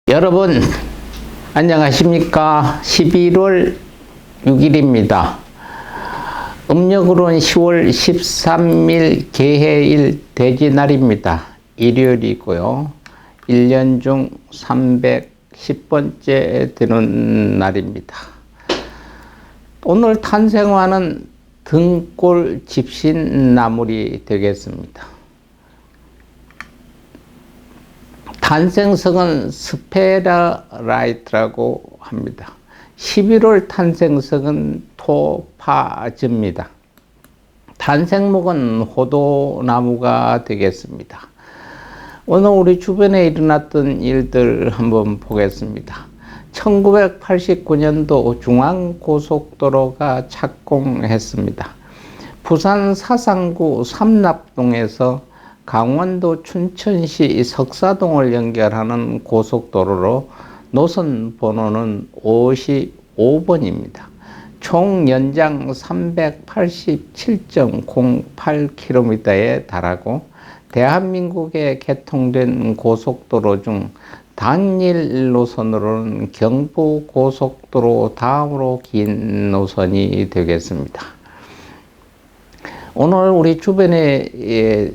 여러분 안녕하십니까. 11월 6일입니다. 음력으로는 10월 13일 개해일 돼지날입니다. 일요일이고요. 1년 중 310번째 되는 날입니다. 오늘 탄생화는 등골 집신나물이 되겠습니다. 탄생석은 스페라라이트라고 합니다. 11월 탄생석은 토파즈입니다. 탄생목은 호도나무가 되겠습니다. 오늘 우리 주변에 일어났던 일들 한번 보겠습니다. 1989년도 중앙고속도로가 착공했습니다. 부산 사상구 삼납동에서 강원도 춘천시 석사동을 연결하는 고속도로로 노선 번호는 55번입니다. 총 연장 387.08km에 달하고 대한민국에 개통된 고속도로 중 단일 노선으로는 경부고속도로 다음으로 긴 노선이 되겠습니다. 오늘 우리 주변에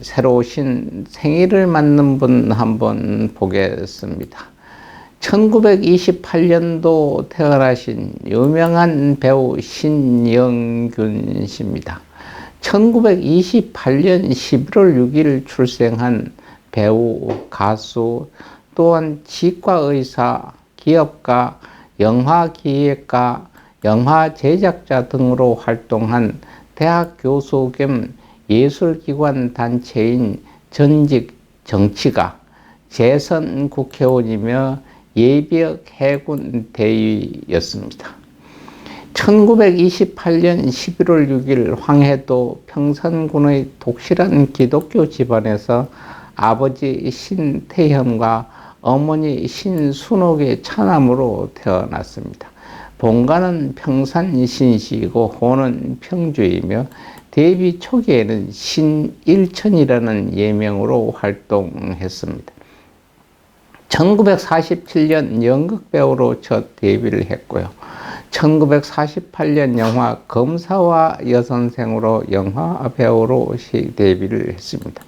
새로 오신 생일을 맞는 분 한번 보겠습니다. 1928년도 태어나신 유명한 배우 신영균 씨입니다. 1928년 11월 6일 출생한 배우, 가수, 또한 치과의사, 기업가, 영화기획가, 영화 제작자 등으로 활동한 대학 교수 겸 예술기관 단체인 전직 정치가, 재선 국회의원이며 예비역 해군 대위였습니다. 1928년 11월 6일 황해도 평산군의 독실한 기독교 집안에서 아버지 신태현과 어머니 신순옥의 차남으로 태어났습니다. 본가는 평산 신시이고 호는 평주이며 데뷔 초기에는 신일천이라는 예명으로 활동했습니다. 1947년 연극배우로 첫 데뷔를 했고요. 1948년 영화 검사와 여선생으로 영화배우로 데뷔를 했습니다.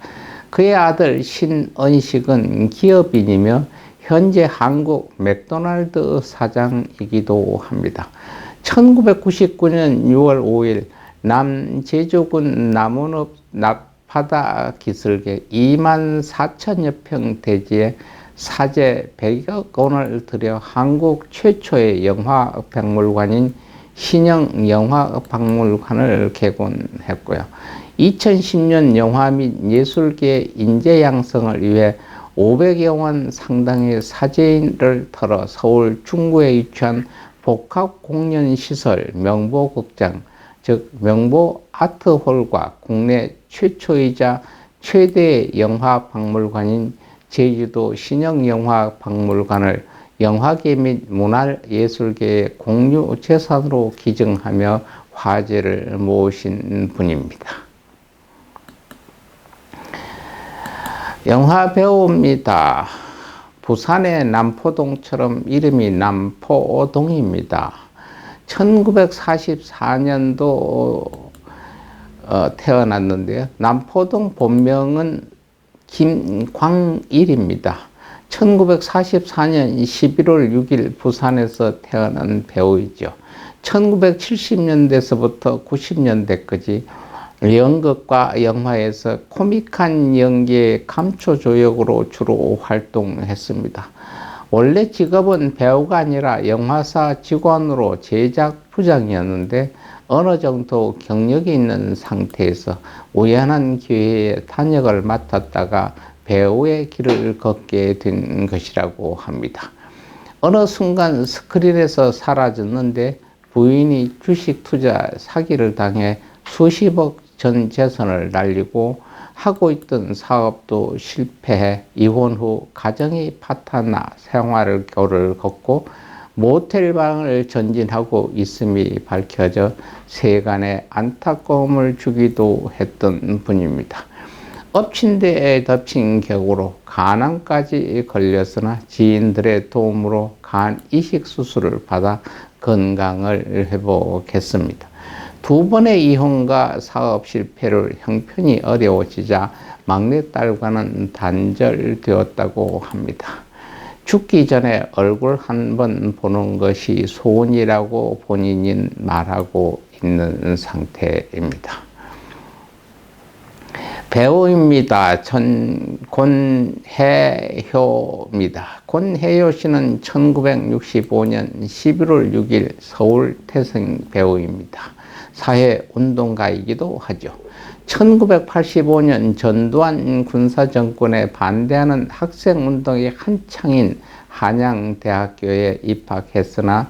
그의 아들 신은식은 기업인이며 현재 한국 맥도날드 사장이기도 합니다. 1999년 6월 5일 남제주군 남원읍 납바다 기슭에 2만 4천여 평 대지에 사재 100억 원을 들여 한국 최초의 영화박물관인 신영영화박물관을 개관했고요. 2010년 영화 및 예술계 인재 양성을 위해 500여 원 상당의 사재인을 털어 서울 중구에 위치한 복합공연시설 명보극장, 즉 명보아트홀과 국내 최초이자 최대의 영화박물관인 제주도 신영영화박물관을 영화계 및 문화예술계의 공유재산으로 기증하며 화제를 모으신 분입니다. 영화배우입니다. 부산의 남포동처럼 이름이 남포동입니다. 1944년도 태어났는데요. 남포동 본명은 김광일입니다. 1944년 11월 6일 부산에서 태어난 배우이죠. 1970년대서부터 90년대까지 연극과 영화에서 코믹한 연기의 감초조역으로 주로 활동했습니다. 원래 직업은 배우가 아니라 영화사 직원으로 제작 부장이었는데 어느 정도 경력이 있는 상태에서 우연한 기회에 단역을 맡았다가 배우의 길을 걷게 된 것이라고 합니다. 어느 순간 스크린에서 사라졌는데 부인이 주식 투자 사기를 당해 수십억 전 재산을 날리고 하고 있던 사업도 실패해 이혼 후 가정이 파탄나 생활을 겨를 걷고 모텔방을 전진하고 있음이 밝혀져 세간에 안타까움을 주기도 했던 분입니다. 엎친 데에 덮친 격으로 간암까지 걸렸으나 지인들의 도움으로 간 이식 수술을 받아 건강을 회복했습니다. 두 번의 이혼과 사업 실패로 형편이 어려워지자 막내딸과는 단절되었다고 합니다. 죽기 전에 얼굴 한 번 보는 것이 소원이라고 본인은 말하고 있는 상태입니다. 배우입니다. 권혜효입니다. 권혜효 씨는 1965년 11월 6일 서울 태생 배우입니다. 사회운동가이기도 하죠. 1985년 전두환 군사정권에 반대하는 학생운동이 한창인 한양대학교에 입학했으나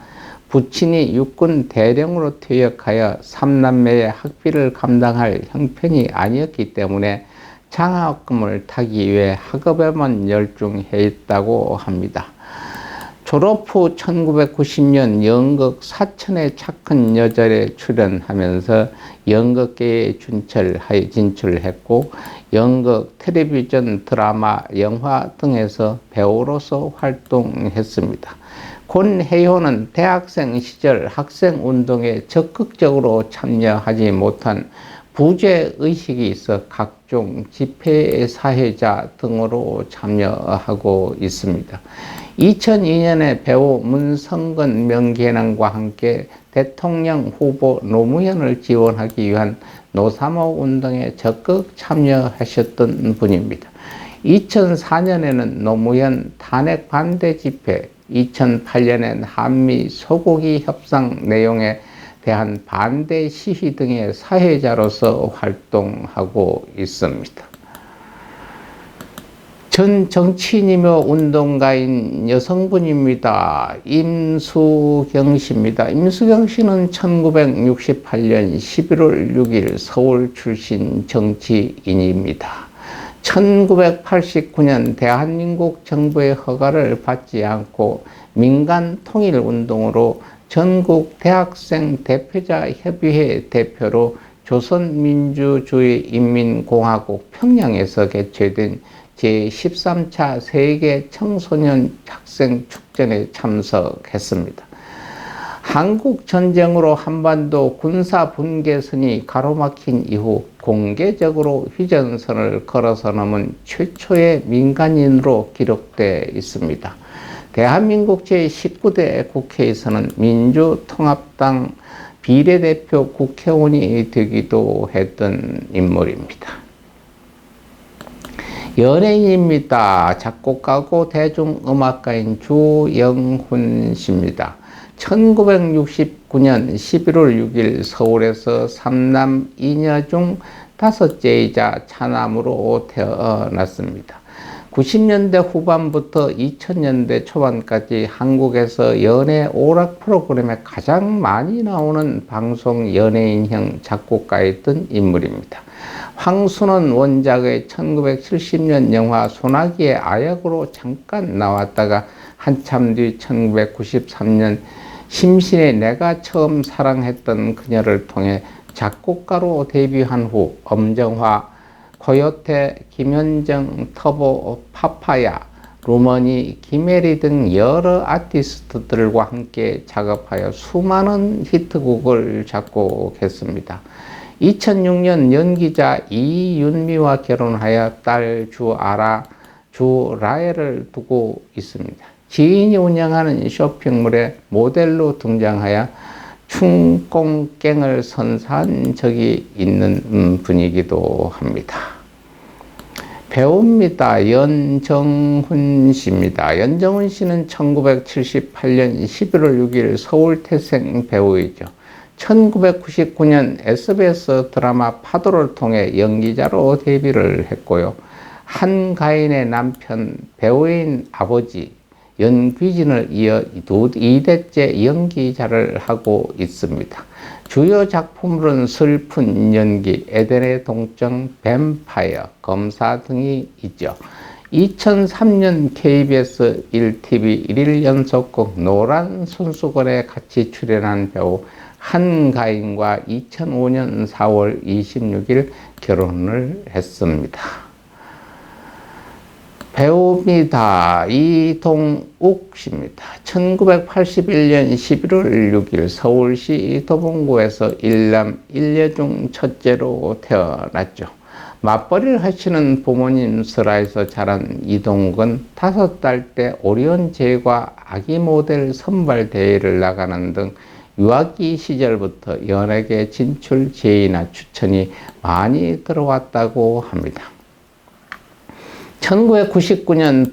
부친이 육군 대령으로 퇴역하여 3남매의 학비를 감당할 형편이 아니었기 때문에 장학금을 타기 위해 학업에만 열중했다고 합니다. 졸업 후 1990년 연극 사천의 착한 여자에 출연하면서 연극계에 진출했고 연극, 텔레비전, 드라마, 영화 등에서 배우로서 활동했습니다. 권혜효는 대학생 시절 학생운동에 적극적으로 참여하지 못한 부재의식이 있어 각종 집회 사회자 등으로 참여하고 있습니다. 2002년에 배우 문성근 명계남과 함께 대통령 후보 노무현을 지원하기 위한 노3호 운동에 적극 참여하셨던 분입니다. 2004년에는 노무현 탄핵 반대 집회, 2008년엔 한미 소고기 협상 내용에 대한 반대 시위 등의 사회자로서 활동하고 있습니다. 전 정치인이며 운동가인 여성분입니다. 임수경 씨입니다. 임수경 씨는 1968년 11월 6일 서울 출신 정치인입니다. 1989년 대한민국 정부의 허가를 받지 않고 민간 통일 운동으로 전국 대학생 대표자 협의회 대표로 조선민주주의인민공화국 평양에서 개최된 제13차 세계 청소년 학생 축전에 참석했습니다. 한국 전쟁으로 한반도 군사 분계선이 가로막힌 이후 공개적으로 휴전선을 걸어서 넘은 최초의 민간인으로 기록되어 있습니다. 대한민국 제19대 국회에서는 민주통합당 비례대표 국회의원이 되기도 했던 인물입니다. 연예인입니다. 작곡가고 대중음악가인 주영훈 씨입니다. 1969년 11월 6일 서울에서 3남 2녀 중 5째이자 차남으로 태어났습니다. 90년대 후반부터 2000년대 초반까지 한국에서 연예 오락 프로그램에 가장 많이 나오는 방송 연예인형 작곡가였던 인물입니다. 황순원 원작의 1970년 영화 소나기의 아역으로 잠깐 나왔다가 한참 뒤 1993년 심신의 내가 처음 사랑했던 그녀를 통해 작곡가로 데뷔한 후 엄정화, 코요테, 김현정, 터보, 파파야, 루머니, 김혜리 등 여러 아티스트들과 함께 작업하여 수많은 히트곡을 작곡했습니다. 2006년 연기자 이윤미와 결혼하여 딸 주라엘을 두고 있습니다. 지인이 운영하는 쇼핑몰에 모델로 등장하여 춘공갱을 선사한 적이 있는 분이기도 합니다. 배우입니다. 연정훈 씨입니다. 연정훈 씨는 1978년 11월 6일 서울 태생 배우이죠. 1999년 SBS 드라마 파도를 통해 연기자로 데뷔를 했고요. 한가인의 남편, 배우인 아버지, 연귀진을 이어 2대째 연기자를 하고 있습니다. 주요 작품으로는 슬픈 연기, 에덴의 동정, 뱀파이어, 검사 등이 있죠. 2003년 KBS 1TV 1일 연속극 노란 손수건에 같이 출연한 배우 한가인과 2005년 4월 26일 결혼을 했습니다. 배우입니다. 이동욱 씨입니다. 1981년 11월 6일 서울시 도봉구에서 일남 일녀 중 첫째로 태어났죠. 맞벌이를 하시는 부모님 슬하에서 자란 이동욱은 5살 때 오리온 제과 아기 모델 선발 대회를 나가는 등 유아기 시절부터 연예계 진출 제의나 추천이 많이 들어왔다고 합니다. 1999년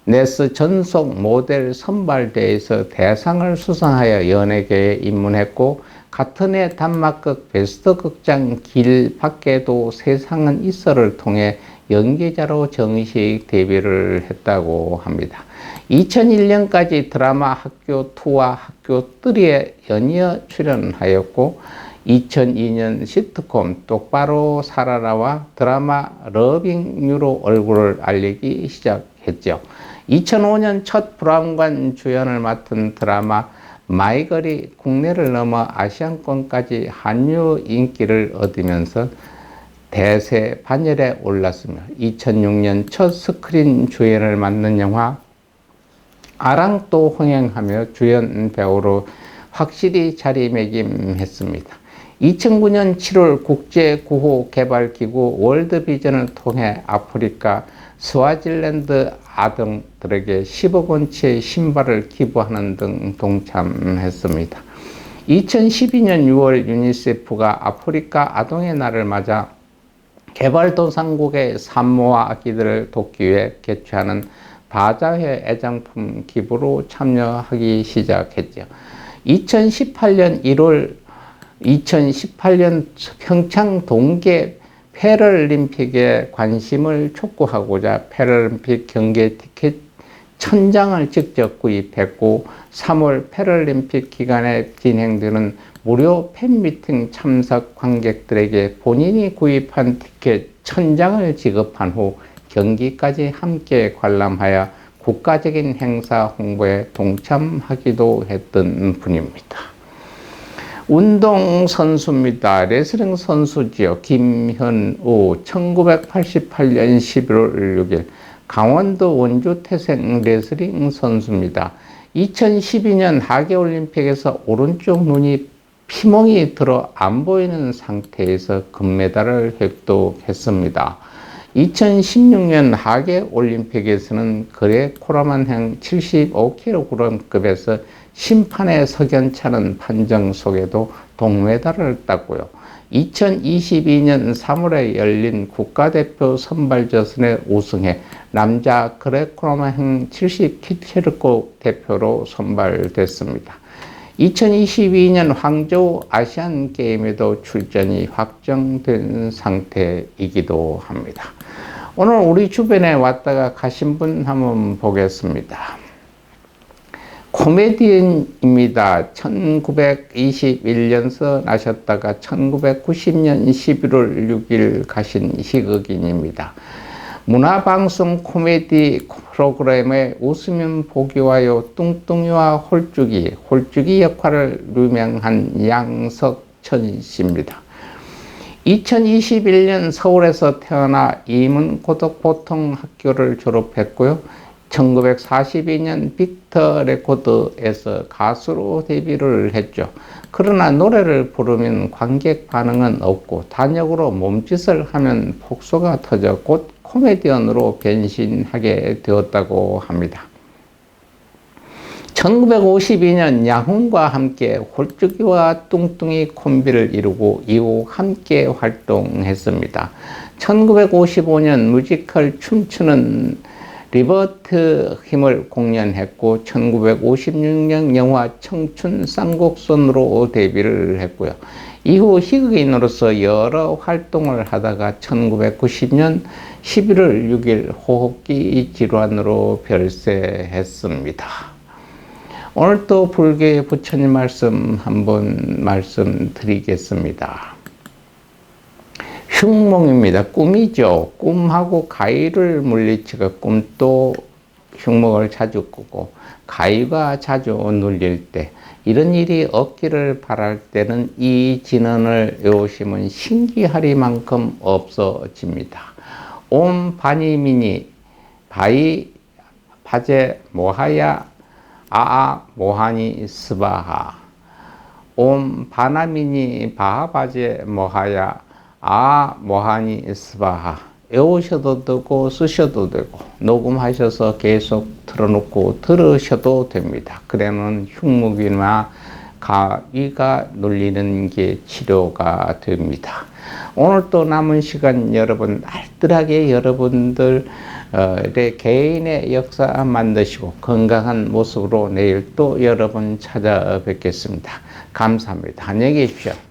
VNS 전속 모델 선발대회에서 대상을 수상하여 연예계에 입문했고, 같은 해 단막극 베스트 극장 길 밖에도 세상은 있어를 통해 연기자로 정식 데뷔를 했다고 합니다. 2001년까지 드라마 학교 2와 학교 3에 연이어 출연하였고, 2002년 시트콤 똑바로 살아라와 드라마 러빙 유로 얼굴을 알리기 시작했죠. 2005년 첫 브라운관 주연을 맡은 드라마 마이걸이 국내를 넘어 아시안권까지 한류 인기를 얻으면서 대세 반열에 올랐으며, 2006년 첫 스크린 주연을 맡는 영화 아랑도 흥행하며 주연 배우로 확실히 자리매김했습니다. 2009년 7월 국제구호개발기구 월드비전을 통해 아프리카, 스와질랜드 아동들에게 10억 원치의 신발을 기부하는 등 동참했습니다. 2012년 6월 유니세프가 아프리카 아동의 날을 맞아 개발도상국의 산모와 아기들을 돕기 위해 개최하는 바자회 애장품 기부로 참여하기 시작했죠. 2018년 평창 동계 패럴림픽에 관심을 촉구하고자 패럴림픽 경기 티켓 1000장을 직접 구입했고, 3월 패럴림픽 기간에 진행되는 무료 팬미팅 참석 관객들에게 본인이 구입한 티켓 1000장을 지급한 후 경기까지 함께 관람하여 국가적인 행사 홍보에 동참하기도 했던 분입니다. 운동선수입니다. 레슬링 선수지요. 김현우, 1988년 11월 6일 강원도 원주 태생 레슬링 선수입니다. 2012년 하계올림픽에서 오른쪽 눈이 피멍이 들어 안 보이는 상태에서 금메달을 획득했습니다. 2016년 하계올림픽에서는 그레코로만행 75kg급에서 심판의 석연찮은 판정 속에도 동메달을 땄고요. 2022년 3월에 열린 국가대표 선발전에 우승해 남자 그레코로만행 70kg 대표로 선발됐습니다. 2022년 황저우 아시안게임에도 출전이 확정된 상태이기도 합니다. 오늘 우리 주변에 왔다가 가신 분 한번 보겠습니다. 코미디언입니다. 1921년서 나셨다가 1990년 11월 6일 가신 희극인입니다. 문화방송 코미디 프로그램의 웃으면 보기와요, 뚱뚱이와 홀쭉이 역할을 유명한 양석천 씨입니다. 2021년 서울에서 태어나 이문고등보통학교를 졸업했고요. 1942년 빅터 레코드에서 가수로 데뷔를 했죠. 그러나 노래를 부르면 관객 반응은 없고 단역으로 몸짓을 하면 폭소가 터져 곧 코미디언으로 변신하게 되었다고 합니다. 1952년 양훈과 함께 홀쭉이와 뚱뚱이 콤비를 이루고 이후 함께 활동했습니다. 1955년 뮤지컬 춤추는 리버트 힘을 공연했고 1956년 영화 청춘 쌍곡선으로 데뷔를 했고요. 이후 희극인으로서 여러 활동을 하다가 1990년 11월 6일 호흡기 질환으로 별세했습니다. 오늘 또 불교의 부처님 말씀 한번 말씀드리겠습니다. 흉몽입니다. 꿈이죠. 꿈하고 가위를 물리치고 꿈도 흉몽을 자주 꾸고 가위가 자주 눌릴 때 이런 일이 없기를 바랄 때는 이 진언을 외우시면 신기하리만큼 없어집니다. 옴 바니미니 바이 바제 모하야 아아 모하니 스바하 옴 바나미니 바하바제 모하야 아 모하니 스바하 외우셔도 되고 쓰셔도 되고 녹음하셔서 계속 틀어놓고 들으셔도 됩니다. 그러면 흉목이나 가위가 눌리는 게 치료가 됩니다. 오늘 또 남은 시간 여러분 알뜰하게 여러분들의 개인의 역사 만드시고 건강한 모습으로 내일 또 여러분 찾아뵙겠습니다. 감사합니다. 안녕히 계십시오.